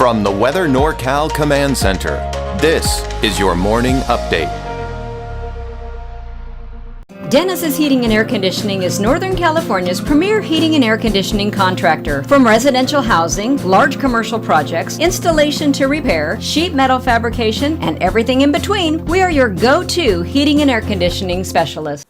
From the Weather NorCal Command Center, this is your morning update. Dennis's Heating and Air Conditioning is Northern California's premier heating and air conditioning contractor. From residential housing, large commercial projects, installation to repair, sheet metal fabrication, and everything in between, we are your go-to heating and air conditioning specialist.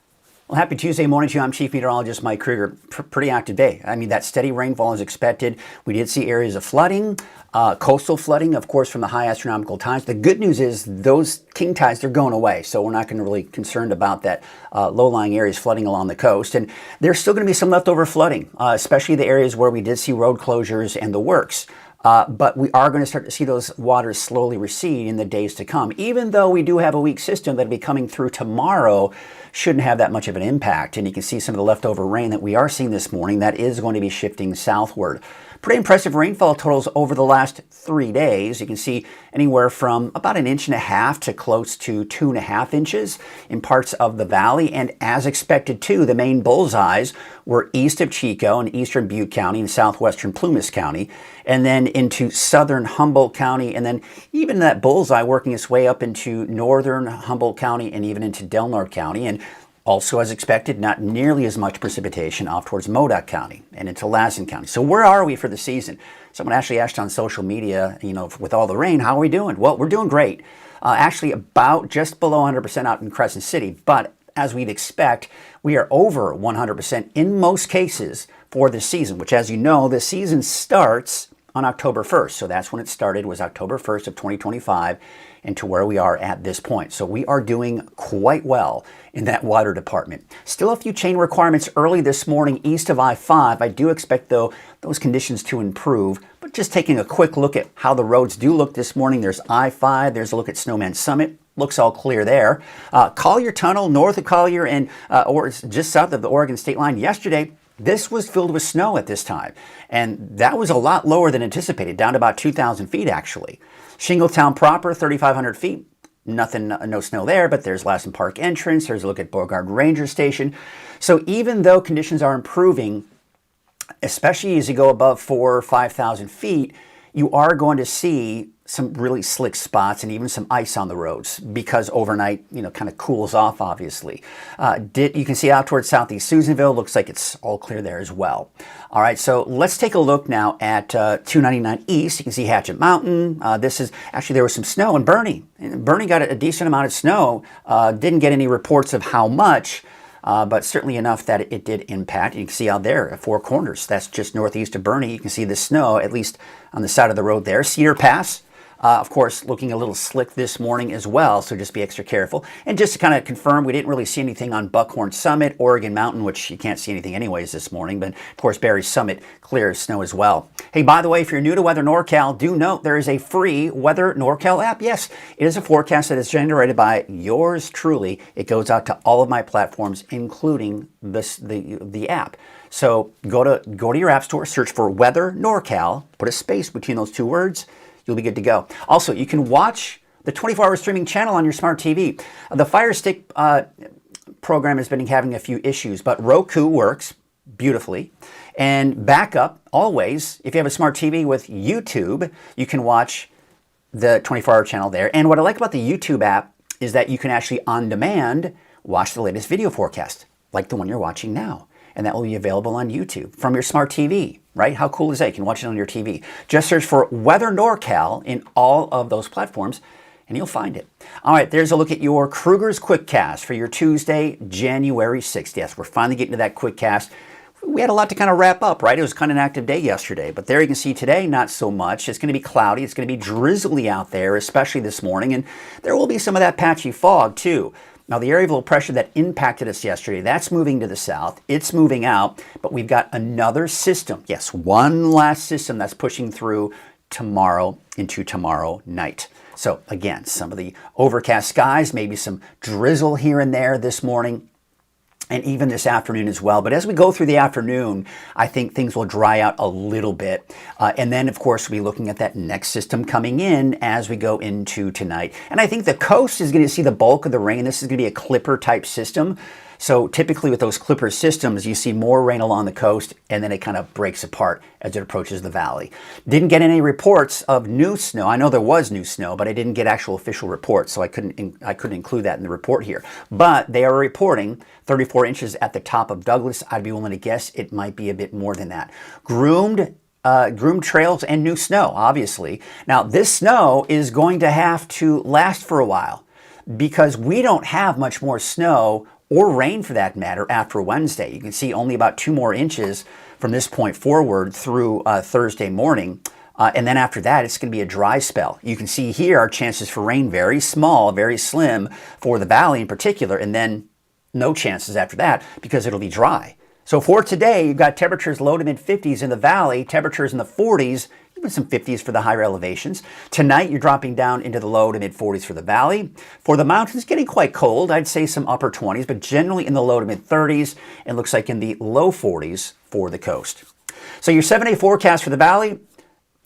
Well, happy Tuesday morning to you. I'm Chief Meteorologist Mike Krueger. Pretty active day. I mean, that steady rainfall is expected. We did see areas of flooding, coastal flooding, of course, from the high astronomical tides. The good news is those king tides, they're going away, so we're not going to really concerned about that low-lying areas flooding along the coast. And there's still going to be some leftover flooding, especially the areas where we did see road closures and the works. But we are going to start to see those waters slowly recede in the days to come. Even though we do have a weak system that'll be coming through tomorrow, shouldn't have that much of an impact. And you can see some of the leftover rain that we are seeing this morning that is going to be shifting southward. Pretty impressive rainfall totals over the last 3 days. You can see anywhere from about 1.5 inches to close to 2.5 inches in parts of the valley. And as expected too, the main bullseyes were east of Chico and eastern Butte County and southwestern Plumas County, and then into southern Humboldt County, and then even that bullseye working its way up into northern Humboldt County and even into Del Norte County. And also, as expected, not nearly as much precipitation off towards Modoc County and into Lassen County. So where are we for the season? Someone actually asked on social media, with all the rain, how are we doing? Well, we're doing great. Actually, about just below 100% out in Crescent City. But as we'd expect, we are over 100% in most cases for this season, which, as you know, the season starts on October 1st. So that's when it started, was October 1st of 2025, and to where we are at this point. So we are doing quite well in that water department. Still a few chain requirements early this morning east of I-5. I do expect, though, those conditions to improve. But just taking a quick look at how the roads do look this morning, there's I-5, there's a look at Snowman Summit. Looks all clear there. Collier Tunnel, north of Collier and or just south of the Oregon state line yesterday, this was filled with snow at this time, and that was a lot lower than anticipated, down to about 2,000 feet actually. Shingletown proper, 3,500 feet, nothing, no snow there, but there's Lassen Park entrance, there's a look at Beauregard Ranger Station. So even though conditions are improving, especially as you go above 4,000 or 5,000 feet, you are going to see some really slick spots and even some ice on the roads because overnight, kind of cools off, obviously. You can see out towards southeast Susanville, looks like it's all clear there as well. All right, so let's take a look now at 299 East. You can see Hatchet Mountain. This is, actually there was some snow in Bernie. Bernie got a decent amount of snow. Didn't get any reports of how much, but certainly enough that it did impact. You can see out there at Four Corners, that's just northeast of Bernie. You can see the snow, at least on the side of the road there. Cedar Pass, of course, looking a little slick this morning as well, so just be extra careful. And just to kind of confirm, we didn't really see anything on Buckhorn Summit, Oregon Mountain, which you can't see anything anyways this morning, but of course, Berry Summit, clear as snow as well. Hey, by the way, if you're new to Weather NorCal, do note there is a free Weather NorCal app. Yes, it is a forecast that is generated by yours truly. It goes out to all of my platforms, including the app. So go to your app store, search for Weather NorCal, put a space between those two words, you'll be good to go. Also, you can watch the 24-hour streaming channel on your smart TV. The Fire Stick program has been having a few issues, but Roku works beautifully. And backup, always, if you have a smart TV with YouTube, you can watch the 24-hour channel there. And what I like about the YouTube app is that you can actually, on demand, watch the latest video forecast, like the one you're watching now. And that will be available on YouTube from your smart TV, right? How cool is that? You can watch it on your TV. Just search for Weather NorCal in all of those platforms, and you'll find it. All right, there's a look at your Krueger's Quickcast for your Tuesday, January 6th. Yes, we're finally getting to that Quickcast. We had a lot to kind of wrap up, right? It was kind of an active day yesterday, but there you can see today, not so much. It's going to be cloudy. It's going to be drizzly out there, especially this morning, and there will be some of that patchy fog, too. Now, the area of low pressure that impacted us yesterday, that's moving to the south. It's moving out, but we've got another system. Yes, one last system that's pushing through tomorrow into tomorrow night. So, again, some of the overcast skies, maybe some drizzle here and there this morning, and even this afternoon as well. But as we go through the afternoon, I think things will dry out a little bit. And then, of course, we'll be looking at that next system coming in as we go into tonight. And I think the coast is going to see the bulk of the rain. This is going to be a clipper type system. So typically with those clipper systems, you see more rain along the coast, and then it kind of breaks apart as it approaches the valley. Didn't get any reports of new snow. I know there was new snow, but I didn't get actual official reports, so I couldn't include that in the report here. But they are reporting 34 inches at the top of Douglas. I'd be willing to guess it might be a bit more than that. Groomed trails and new snow, obviously. Now, this snow is going to have to last for a while because we don't have much more snow or rain for that matter after Wednesday. You can see only about 2 more inches from this point forward through Thursday morning. And then after that, it's going to be a dry spell. You can see here our chances for rain very small, very slim for the valley in particular, and then no chances after that because it'll be dry. So for today, you've got temperatures low to mid 50s in the valley, temperatures in the 40s, even some 50s for the higher elevations. Tonight, you're dropping down into the low to mid 40s for the valley. For the mountains, getting quite cold. I'd say some upper 20s, but generally in the low to mid 30s. It looks like in the low 40s for the coast. So your 7-day forecast for the valley.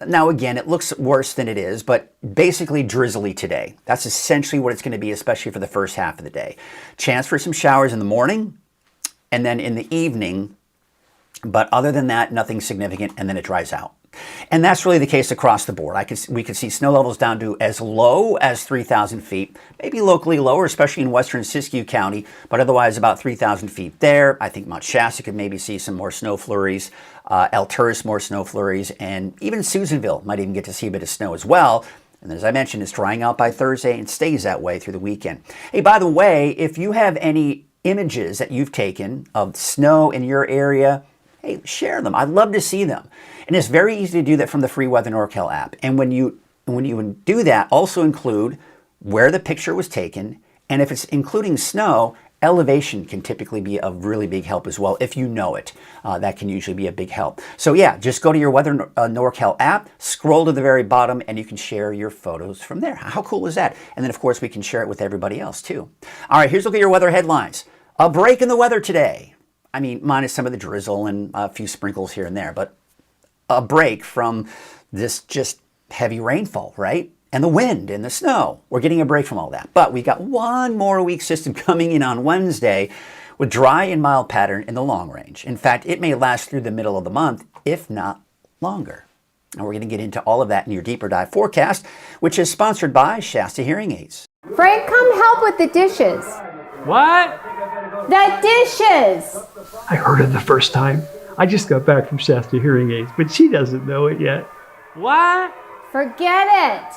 Now, again, it looks worse than it is, but basically drizzly today. That's essentially what it's going to be, especially for the first half of the day. Chance for some showers in the morning and then in the evening. But other than that, nothing significant, and then it dries out. And that's really the case across the board. We could see snow levels down to as low as 3,000 feet, maybe locally lower, especially in western Siskiyou County, but otherwise about 3,000 feet there. I think Mount Shasta could maybe see some more snow flurries, Alturas more snow flurries, and even Susanville might even get to see a bit of snow as well. And as I mentioned, it's drying out by Thursday and stays that way through the weekend. Hey, by the way, if you have any images that you've taken of snow in your area, hey, share them. I'd love to see them. And it's very easy to do that from the free Weather NorCal app. And when you do that, also include where the picture was taken. And if it's including snow, elevation can typically be a really big help as well. If you know it, that can usually be a big help. So yeah, just go to your Weather NorCal app, scroll to the very bottom, and you can share your photos from there. How cool is that? And then, of course, we can share it with everybody else too. All right, here's a look at your weather headlines. A break in the weather today. I mean, minus some of the drizzle and a few sprinkles here and there, but a break from this just heavy rainfall, right? And the wind and the snow. We're getting a break from all that. But we got one more weak system coming in on Wednesday with dry and mild pattern in the long range. In fact, it may last through the middle of the month, if not longer. And we're going to get into all of that in your deeper dive forecast, which is sponsored by Shasta Hearing Aids. Frank, come help with the dishes. What? The dishes! I heard it the first time. I just got back from Shasta Hearing Aids, but she doesn't know it yet. What? Forget it.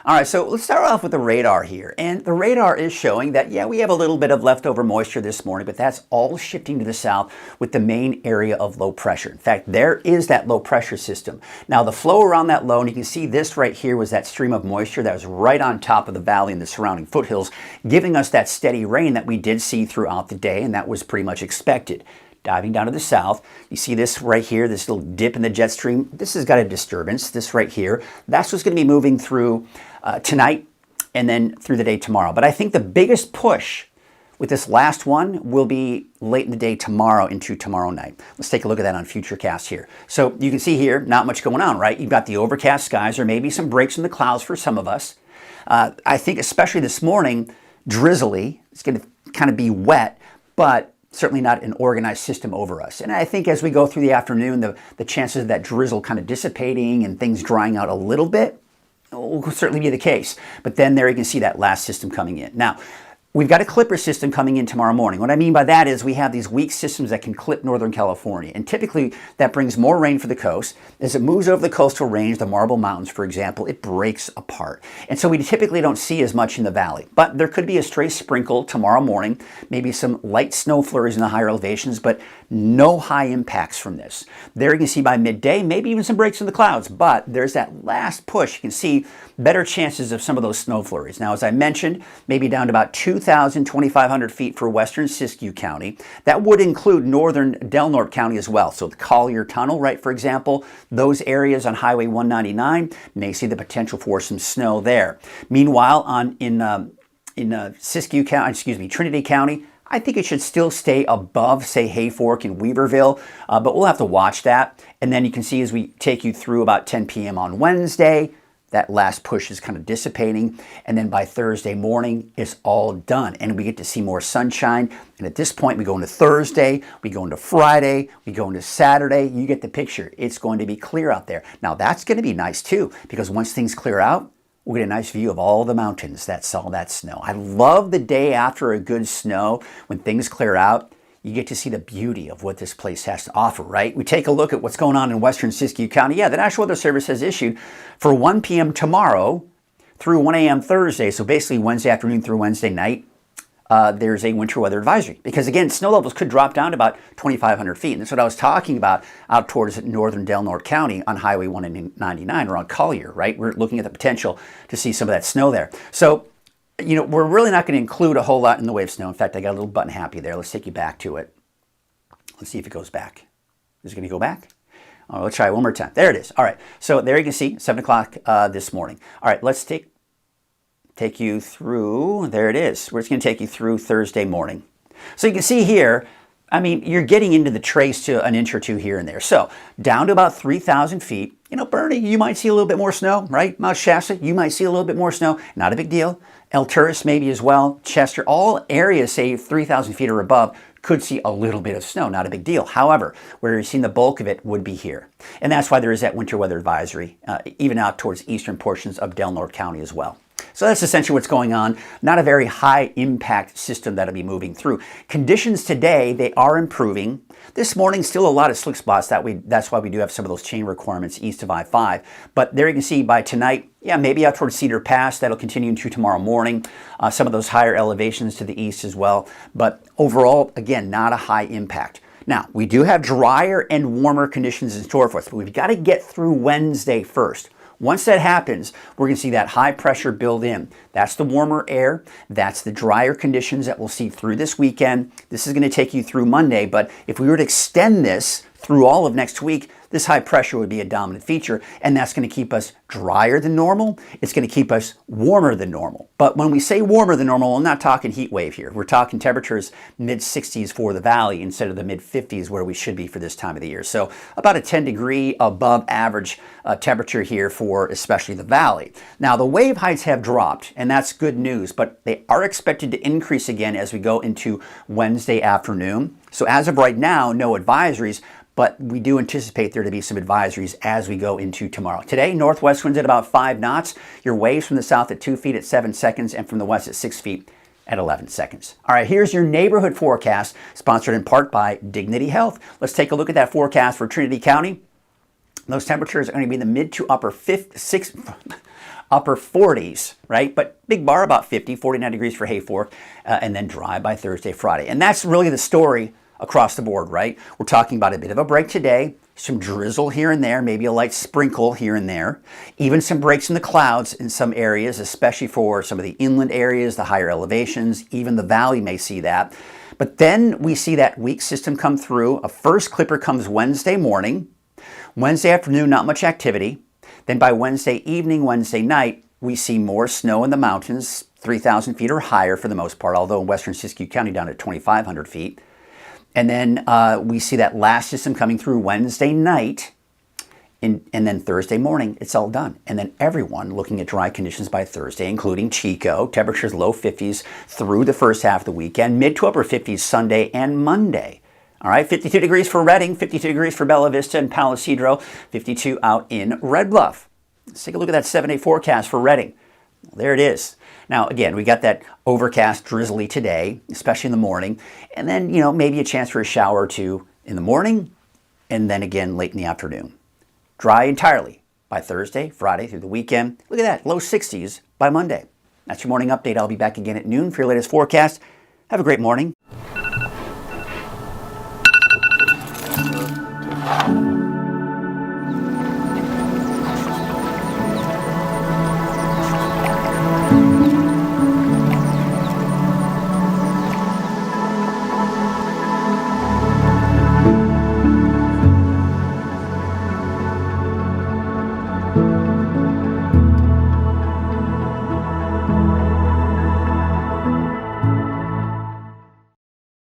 All right, so let's start off with the radar here. And the radar is showing that, yeah, we have a little bit of leftover moisture this morning, but that's all shifting to the south with the main area of low pressure. In fact, there is that low pressure system. Now, the flow around that low, and you can see this right here was that stream of moisture that was right on top of the valley and the surrounding foothills, giving us that steady rain that we did see throughout the day, and that was pretty much expected. Diving down to the south, you see this right here, this little dip in the jet stream. This has got a disturbance, this right here. That's what's going to be moving through tonight and then through the day tomorrow. But I think the biggest push with this last one will be late in the day tomorrow into tomorrow night. Let's take a look at that on Futurecast here. So you can see here, not much going on, right? You've got the overcast skies or maybe some breaks in the clouds for some of us. I think especially this morning, drizzly. It's going to kind of be wet, but certainly not an organized system over us. And I think as we go through the afternoon, the chances of that drizzle kind of dissipating and things drying out a little bit will certainly be the case. But then there you can see that last system coming in. Now, we've got a clipper system coming in tomorrow morning. What I mean by that is we have these weak systems that can clip Northern California. And typically that brings more rain for the coast. As it moves over the coastal range, the Marble Mountains, for example, it breaks apart. And so we typically don't see as much in the valley. But there could be a stray sprinkle tomorrow morning, maybe some light snow flurries in the higher elevations, but no high impacts from this. There you can see by midday, maybe even some breaks in the clouds. But there's that last push. You can see better chances of some of those snow flurries. Now, as I mentioned, maybe down to about 2,000, 2,500 feet for western Siskiyou County. That would include northern Del Norte County as well. So the Collier Tunnel, right, for example, those areas on Highway 199 may see the potential for some snow there. Meanwhile, in Siskiyou County, Trinity County, I think it should still stay above, say, Hayfork and Weaverville, but we'll have to watch that. And then you can see as we take you through about 10 p.m. on Wednesday, that last push is kind of dissipating, and then by Thursday morning, it's all done, and we get to see more sunshine. And at this point, we go into Thursday, we go into Friday, we go into Saturday. You get the picture. It's going to be clear out there. Now, that's going to be nice too, because once things clear out, we'll get a nice view of all the mountains that saw that snow. I love the day after a good snow, when things clear out. You get to see the beauty of what this place has to offer, right? We take a look at what's going on in western Siskiyou County. Yeah, the National Weather Service has issued for 1 p.m. tomorrow through 1 a.m. Thursday, so basically Wednesday afternoon through Wednesday night, there's a winter weather advisory. Because again, snow levels could drop down to about 2,500 feet. And that's what I was talking about out towards northern Del Norte County on Highway 199 around Collier, right? We're looking at the potential to see some of that snow there. So, you know, we're really not going to include a whole lot in the way of snow. In fact, I got a little button happy there. Let's take you back to it. Let's see if it goes back. Is it going to go back? Oh, let's try it one more time. There it is. All right. So there you can see 7 o'clock this morning. All right. Let's take you through. There it is. We're just going to take you through Thursday morning. So you can see here, I mean, you're getting into the trace to an inch or two here and there. So down to about 3,000 feet. You know, Bernie, you might see a little bit more snow, right? Mount Shasta, you might see a little bit more snow. Not a big deal. El Turris maybe as well. Chester, all areas, say 3,000 feet or above, could see a little bit of snow. Not a big deal. However, where you're seeing the bulk of it would be here. And that's why there is that winter weather advisory, even out towards eastern portions of Del Norte County as well. So that's essentially what's going on. Not a very high impact system that'll be moving through. Conditions today, they are improving. This morning, still a lot of slick spots. That's why we do have some of those chain requirements east of I-5. But there you can see by tonight, yeah, maybe out towards Cedar Pass. That'll continue into tomorrow morning. Some of those higher elevations to the east as well. But overall, again, not a high impact. Now, we do have drier and warmer conditions in store for us, but we've got to get through Wednesday first. Once that happens, we're going to see that high pressure build in. That's the warmer air. That's the drier conditions that we'll see through this weekend. This is going to take you through Monday, but if we were to extend this through all of next week, this high pressure would be a dominant feature, and that's going to keep us drier than normal. It's going to keep us warmer than normal. But when we say warmer than normal, I'm not talking heat wave here. We're talking temperatures mid-60s for the valley instead of the mid-50s where we should be for this time of the year. So about a 10-degree above average temperature here for especially the valley. Now, the wave heights have dropped, and that's good news, but they are expected to increase again as we go into Wednesday afternoon. So as of right now, no advisories, but we do anticipate there to be some advisories as we go into tomorrow. Today, northwest winds at about 5 knots. Your waves from the south at 2 feet at 7 seconds, and from the west at 6 feet at 11 seconds. All right, here's your neighborhood forecast, sponsored in part by Dignity Health. Let's take a look at that forecast for Trinity County. Those temperatures are going to be in the mid to upper 40s, right? But big bar about 50, 49 degrees for Hayfork, and then dry by Thursday, Friday. And that's really the story across the board, right? We're talking about a bit of a break today, some drizzle here and there, maybe a light sprinkle here and there, even some breaks in the clouds in some areas, especially for some of the inland areas, the higher elevations, even the valley may see that. But then we see that weak system come through. A first clipper comes Wednesday morning. Wednesday afternoon, not much activity. Then by Wednesday evening, Wednesday night, we see more snow in the mountains, 3,000 feet or higher for the most part, although in western Siskiyou County down at 2,500 feet. And then we see that last system coming through Wednesday night, and then Thursday morning, it's all done. And then everyone looking at dry conditions by Thursday, including Chico, temperatures low 50s through the first half of the weekend, mid to upper 50s Sunday and Monday. All right, 52 degrees for Redding, 52 degrees for Bella Vista and Palo Cedro, 52 out in Red Bluff. Let's take a look at that 7-day forecast for Redding. There it is. Now, again, we got that overcast, drizzly today, especially in the morning. And then, you know, maybe a chance for a shower or two in the morning, and then again late in the afternoon. Dry entirely by Thursday, Friday, through the weekend. Look at that, low 60s by Monday. That's your morning update. I'll be back again at noon for your latest forecast. Have a great morning.